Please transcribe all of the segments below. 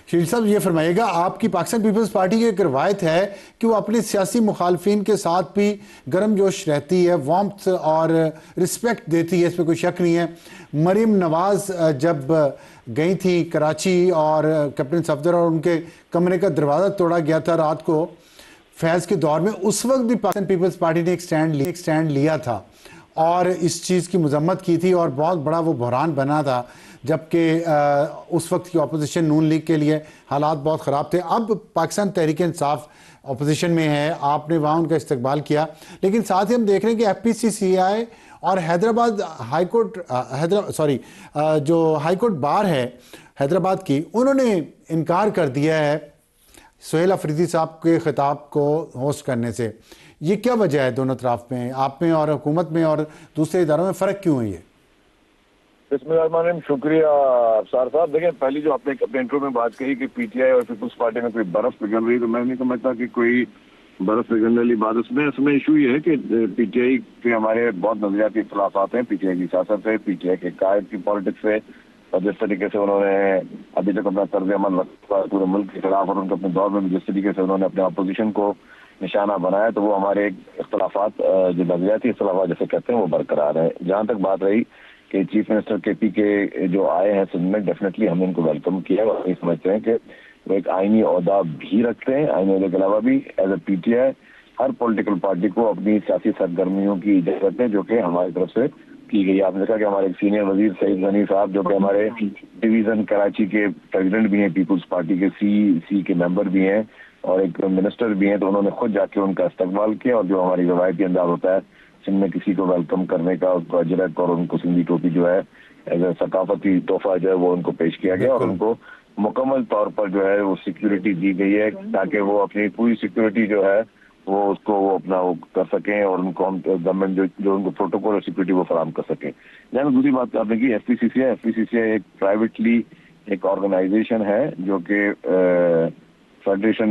शील साहब ये फरमाइएगा, आपकी पाकिस्तान पीपल्स पार्टी की एक रवायत है कि वो अपने सियासी मुखालफिन के साथ भी गर्म जोश रहती है, वार्मथ और रिस्पेक्ट देती है, इसमें कोई शक नहीं है। मरीम नवाज जब गई थी कराची और कैप्टन सफदर और उनके कमरे का दरवाज़ा तोड़ा गया था रात को फैज़ के दौर में, उस वक्त भी पाकिस्तान पीपल्स पार्टी ने एक स्टैंड लिया था और इस चीज़ की मजम्मत की थी और बहुत बड़ा वो बहरान बना था, जबकि उस वक्त की अपोजिशन नून लीग के लिए हालात बहुत ख़राब थे। अब पाकिस्तान तहरीक इंसाफ अपोजिशन में है, आपने वहाँ उनका इस्तकबाल किया, लेकिन साथ ही हम देख रहे हैं कि FPCCI और हैदराबाद हाईकोर्ट जो हाईकोर्ट बार है हैदराबाद की, उन्होंने इनकार कर दिया है सोहेल अफरीदी साहब के खिताब को होस्ट करने से। ये क्या वजह है दोनों तरफ में, आप में और हुकूमत में और दूसरे इदारों में फ़र्क क्यों है ये? बिस्मिल्लाहिर्रहमानिर्रहीम, शुक्रिया अफसार साहब। देखिए, पहली जो आपने अपने इंटरव्यू में बात कही कि PTI और पीपल्स पार्टी में कोई बर्फ पिघल रही, तो मैं नहीं समझता कि कोई बर्फ पिघलने वाली बात उसमें इशू ये है कि PTI के हमारे बहुत नजरियाती इख्तिलाफात हैं। PTI की सियासत से, PTI के कायद की पॉलिटिक्स से, और जिस तरीके से उन्होंने अभी तक अपना तर्ज अमल रखा पूरे मुल्क के खिलाफ, और उनके अपने दौर में जिस तरीके से उन्होंने अपने अपोजिशन को निशाना बनाया, तो वो हमारे इख्तिलाफात जो नजरियाती इख्तिलाफात जैसे कहते हैं वो बरकरार है। जहाँ तक बात रही कि चीफ मिनिस्टर KP के जो आए हैं सिंध में, डेफिनेटली हमने इनको वेलकम किया है और ये समझते हैं कि वो एक आईनी ओहदा भी रखते हैं। आईनी ओहदे के अलावा भी एज ए PTI हर पॉलिटिकल पार्टी को अपनी सियासी सरगर्मियों की इजाजत है, जो कि हमारी तरफ से की गई। आपने देखा कि हमारे एक सीनियर वजीर सईद गनी साहब, जो कि हमारे डिवीजन कराची के प्रेसिडेंट भी हैं, पीपल्स पार्टी के सी के मेंबर भी हैं और एक मिनिस्टर भी हैं, तो उन्होंने खुद जाके उनका इस्तकबाल किया। और जो हमारी रवायती अंदाज होता है सिंध में किसी को वेलकम करने का, उसको अजरक और उनको सिंधी टोपी जो है एज ए सकाफती तोहफा जो है वो उनको पेश किया गया, और उनको मुकम्मल तौर पर जो है वो सिक्योरिटी दी गई है ताकि वो अपनी पूरी सिक्योरिटी जो है वो उसको वो अपना वो कर सकें, और उनको हम गवर्नमेंट जो उनको प्रोटोकॉल और सिक्योरिटी वो फराहम कर सकें। जहाँ दूसरी बात आपने की FPCCI एक प्राइवेटली एक ऑर्गेनाइजेशन है जो कि फेडरेशन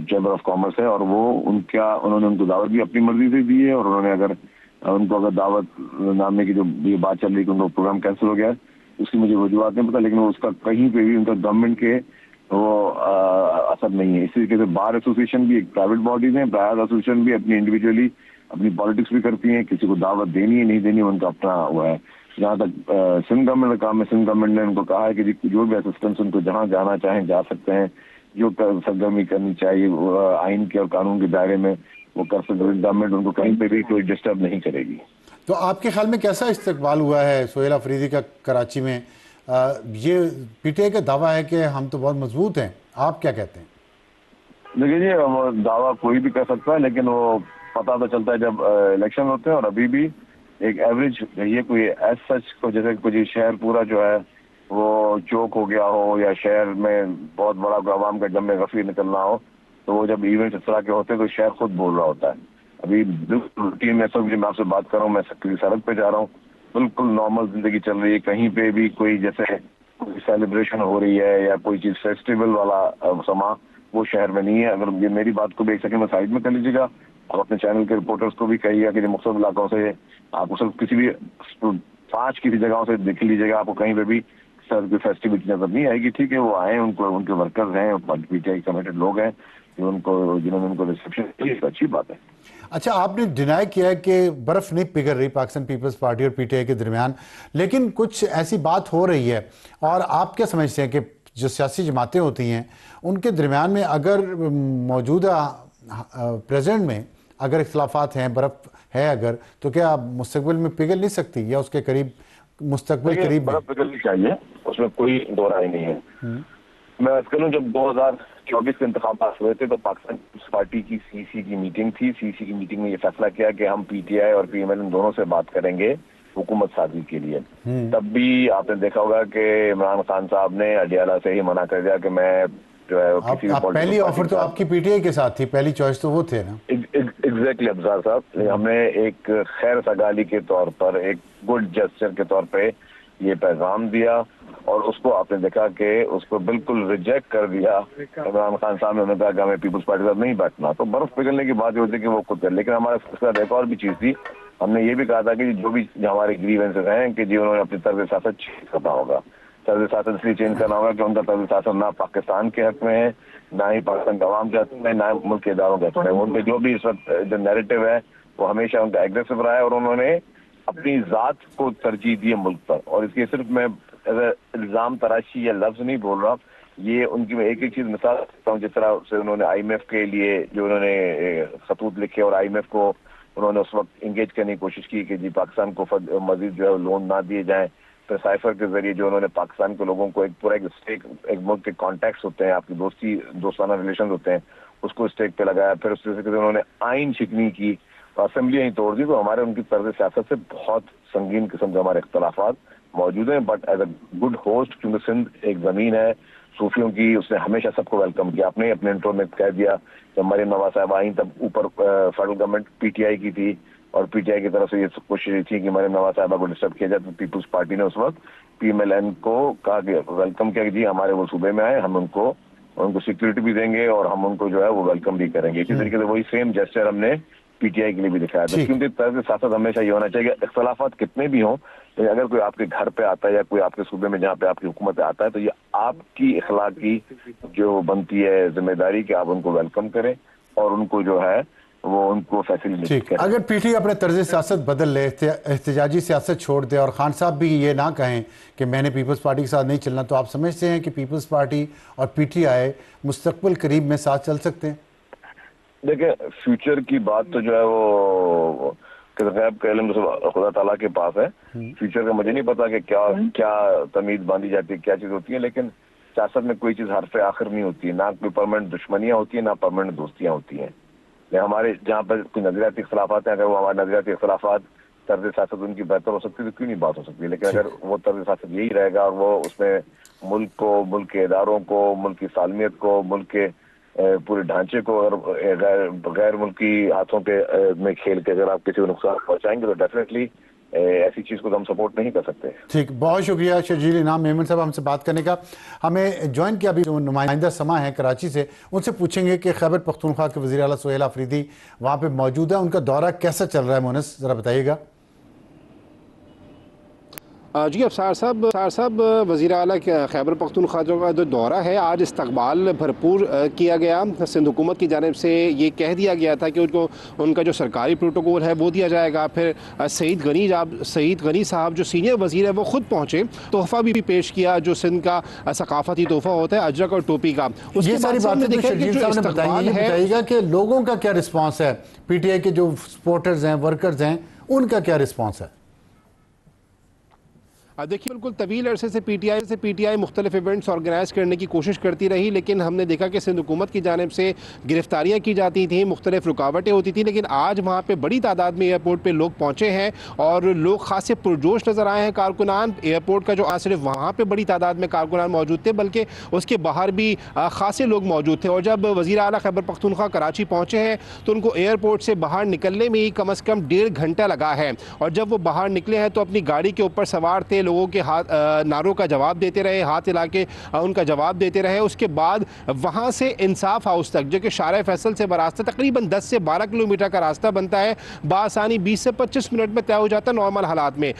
चैम्बर ऑफ कॉमर्स है, और वो उन्होंने उनको दावत भी अपनी मर्जी से दी है, और उन्होंने अगर दावत नामे की जो ये बात चल रही कि उनका प्रोग्राम कैंसिल हो गया है, उसकी मुझे वजूहत नहीं पता, लेकिन उसका कहीं पे भी उनका गवर्नमेंट के वो असर नहीं है। इसी तरीके से बार एसोसिएशन भी एक प्राइवेट बॉडीज है, बार एसोसिएशन भी अपनी इंडिविजुअली अपनी पॉलिटिक्स भी करती हैं, किसी को दावत देनी है नहीं देनी उनका अपना हुआ है। जहाँ तक सिंध गवर्नमेंट का काम है, सिंध गवर्नमेंट ने उनको कहा है कि जो भी असिस्टेंस उनको जहाँ जाना चाहें जा सकते हैं, जो सरगर्मी करनी चाहिए आइन के और कानून के दायरे में वो कर सकते हैं। गवर्नमेंट उनको कहीं पे भी कोई डिस्टर्ब नहीं करेगी। तो आपके ख्याल में कैसा इस्तकबाल हुआ है सोहेल अफरीदी का कराची में? ये PTI का दावा है कि हम तो बहुत मजबूत हैं, आप क्या कहते हैं? देखिए जी, दावा कोई भी कर सकता है, लेकिन वो पता तो चलता है जब इलेक्शन होते हैं। और अभी भी एक एवरेज ये कोई एज सच को, जैसे कोई शहर पूरा जो है वो चौक हो गया हो, या शहर में बहुत बड़ा आवाम का जम में गफी निकलना हो, तो वो जब इवेंट इस तरह के होते हैं तो शहर खुद बोल रहा होता है। अभी बिल्कुल रूटीन में सब मैं आपसे बात कर रहा हूँ, मैं सड़क पे जा रहा हूँ, बिल्कुल नॉर्मल जिंदगी चल रही है। कहीं पे भी कोई जैसे कोई सेलिब्रेशन हो रही है या कोई चीज फेस्टिवल वाला समा वो शहर में नहीं है। अगर ये मेरी बात को भी एक सेकंड में साइड में कर लीजिएगा, आप अपने चैनल के रिपोर्टर्स को भी कहिएगा कि मुख्तलिफ इलाकों से आपको सिर्फ किसी भी 5 किसी जगहों से देख लीजिएगा, आपको कहीं पे भी फेस्टिविटी नजर नहीं आएगी। ठीक है, वो आए, उनके वर्कर्स हैं, PTI कमिटेड लोग हैं जिन्होंने उनको रिसेप्शन दी, अच्छी बात है। अच्छा, आपने डिनाई किया है कि बर्फ नहीं पिघल रही पाकिस्तान पीपल्स पार्टी और PTI के दरमियान, लेकिन कुछ ऐसी बात हो रही है, और आप क्या समझते हैं कि जो सियासी जमातें होती हैं उनके दरमियान में अगर मौजूदा प्रेजेंट में अगर इख्तिलाफात हैं, बर्फ है अगर, तो क्या मुस्तकबिल में पिघल नहीं सकती, या उसके करीब मुस्तकबिल करीब बर्फ पिघलनी चाहिए, उसमें कोई दो राय नहीं है। मैं बात करूं, जब 2024 के इंतखाबात हुए थे तो पाकिस्तान पीपल्स पार्टी की CC की मीटिंग थी। CC की मीटिंग में ये फैसला किया कि हम PTI और PML दोनों से बात करेंगे हुकूमत साजी के लिए। तब भी आपने देखा होगा कि इमरान खान साहब ने अडियाला से ही मना कर दिया कि मैं जो है किसी भी पहली ऑफर तो आपकी PTI के साथ थी, पहली चॉइस तो वो थे ना। एग्जैक्टली अफजार साहब, हमने एक खैर सगाली के तौर पर, एक गुड जेस्चर के तौर पे ये पैगाम दिया, और उसको आपने देखा कि उसको बिल्कुल रिजेक्ट कर दिया इमरान खान साहब ने। उन्होंने कहा कि हमें पीपल्स पार्टी साथ नहीं बैठना। तो बर्फ पिघलने की बात ये होती है कि वो खुद कर, लेकिन हमारे साथ एक और भी चीज थी, हमने ये भी कहा था कि जो भी हमारे ग्रीवेंसेस हैं कि जी उन्होंने अपनी तरफ से सियासत करना होगा। तर्ज शासन इसलिए चेंज करना होगा कि उनका तर्ज शासन ना पाकिस्तान के हक में है, ना ही पाकिस्तान के अवाम के हक में, ना मुल्क के इदारों के हक में। उनके जो भी इस वक्त जो नैरेटिव है वो हमेशा उनका एग्रेसिव रहा है और उन्होंने अपनी जात को तरजीह दी है मुल्क पर। और इसके सिर्फ मैं इल्जाम तराशी या लफ्ज नहीं बोल रहा, ये उनकी मैं एक एक चीज मिसाल देता हूँ। जिस तरह से उन्होंने IMF के लिए जो उन्होंने खतूत लिखे और IMF को उन्होंने उस वक्त इंगेज करने की कोशिश की कि जी पाकिस्तान को मजीद जो है लोन ना दिए जाएं। फिर साइफर के जरिए जो उन्होंने पाकिस्तान के लोगों को एक पूरा एक मुल्क के कॉन्टैक्ट्स होते हैं, आपकी दोस्ताना रिलेशन होते हैं, उसको स्टेक पे लगाया। फिर उस तरह से उन्होंने आइन शिकनी की, असेंबली ही तोड़ दी। तो हमारे उनकी तर्ज सियासत से बहुत संगीन किस्म के हमारे इख्तलाफात मौजूद हैं, but as a good host, क्योंकि सिंध एक जमीन है सूफियों की, उसने हमेशा सबको वेलकम किया। आपने अपने इंट्रो में कह दिया जब मरियम नवाज साहब आई तब ऊपर फेडरल गवर्नमेंट PTI की थी और PTI की तरफ से ये कोशिश थी कि मरियम नवाज साहबा को डिस्टर्ब किया जाए। तो पीपल्स पार्टी ने उस वक्त PMLN को कहा कि वेलकम किया कि जी हमारे वो सूबे में आए, हम उनको सिक्योरिटी भी देंगे और हम उनको जो है वो वेलकम भी करेंगे। इसी तरीके से वही सेम जेस्चर हमने PTI के लिए भी दिखाया था। क्योंकि तर्ज सियासत हमेशा ये होना चाहिए कि इख्तलाफात कितने भी हों, तो अगर कोई आपके घर पे आता है या कोई आपके सूबे में जहाँ पे आपकी हुकूमत आता है, तो ये आपकी इखलाकी जो बनती है जिम्मेदारी कि आप उनको वेलकम करें और उनको जो है वो उनको फैसिलिटेट करें। अगर PTI अपने तर्ज सियासत बदल ले, एहतजाजी सियासत छोड़ दे और खान साहब भी ये ना कहें कि मैंने पीपल्स पार्टी के साथ नहीं चलना, तो आप समझते हैं कि पीपल्स पार्टी और PTI मुस्तकबिल करीब में साथ चल सकते हैं? देखिए, फ्यूचर की बात तो जो है वो गैब का इल्म खुदा ताला के पास है। फ्यूचर का मुझे नहीं पता कि क्या तमीज बांधी जाती है, क्या चीज होती है, लेकिन सियासत में कोई चीज हरफ आखिर नहीं होती है। ना कोई परमानेंट दुश्मनियां होती है, ना परमानेंट दोस्तियां होती हैं। हमारे जहाँ पर कोई नजरियाती इख्तलाफात हैं, अगर वो हमारे नजरियाती इख्तलाफात तर्ज सियासत उनकी बेहतर हो सकती है तो क्यों नहीं बात हो सकती है। लेकिन अगर वो तर्ज सियासत यही रहेगा और वो उसमें मुल्क को, मुल्क के इदारों को, मुल्क की सालमियत को, मुल्क के पूरे ढांचे को अगर गैर मुल्की हाथों के में खेल के अगर आप किसी को नुकसान पहुंचाएंगे तो डेफिनेटली ऐसी चीज को तो हम सपोर्ट नहीं कर सकते। ठीक, बहुत शुक्रिया शर्जील इनाम मेमन साहब हमसे बात करने का। हमें ज्वाइन किया अभी नुमाइंदा समा है कराची से, उनसे पूछेंगे कि खैबर पख्तूनख्वा के वज़ीर आला सुहेल आफरीदी वहाँ पे मौजूद है, उनका दौरा कैसा चल रहा है मोनस, ज़रा बताइएगा। जी अफसार साहब वज़ीर आला खैबर पख्तूनख्वा का जो दौरा है, आज इस्तकबाल भरपूर किया गया। सिंध हुकूमत की जानिब से ये कह दिया गया था कि उनको उनका जो सरकारी प्रोटोकॉल है वो दिया जाएगा। फिर सईद गनी साहब जो सीनियर वज़ीर है वो ख़ुद पहुँचे, तोहफ़ा भी पेश किया जो सिंध का सकाफ़ती तोहफ़ा होता है, अजरक और टोपी का। ये सारी बातें बताइएगा कि लोगों का क्या रिस्पॉन्स है, PTI के जो सपोर्टर्स हैं, वर्कर्स हैं, उनका क्या रिस्पॉन्स है? देखिए, बिल्कुल तवील अरसे से PTI मुख्तलिफ इवेंट्स ऑर्गेनाइज करने की कोशिश करती रही, लेकिन हमने देखा कि सिंध हुकूमत की जानिब से गिरफ्तारियाँ की जाती थी, मुख्तलिफ रुकावटें होती थी। लेकिन आज वहाँ पे बड़ी तादाद में एयरपोर्ट पे लोग पहुँचे हैं और लोग खासे पुरजोश नज़र आए हैं। कारकुनान एयरपोर्ट का जो आज सिर्फ वहाँ पर बड़ी तादाद में कारकुनान मौजूद थे, बल्कि उसके बाहर भी खासे लोग मौजूद थे। और जब वज़ीर आला खैबर पख्तूनख्वा कराची पहुँचे हैं तो उनको एयरपोर्ट से बाहर निकलने में ही कम से कम 1.5 घंटा लगा है। और जब वो बाहर निकले हैं तो अपनी गाड़ी के ऊपर सवार थे, लोगों के हाथ नारों का जवाब देते रहे, हाथ हिला के उनका जवाब देते रहे। उसके बाद वहां से इंसाफ हाउस तक, जो कि शारे फैसल से बरास्ता तकरीबन 10 से 12 किलोमीटर का रास्ता बनता है, बासानी 20 से 25 मिनट में तय हो जाता है नॉर्मल हालात में।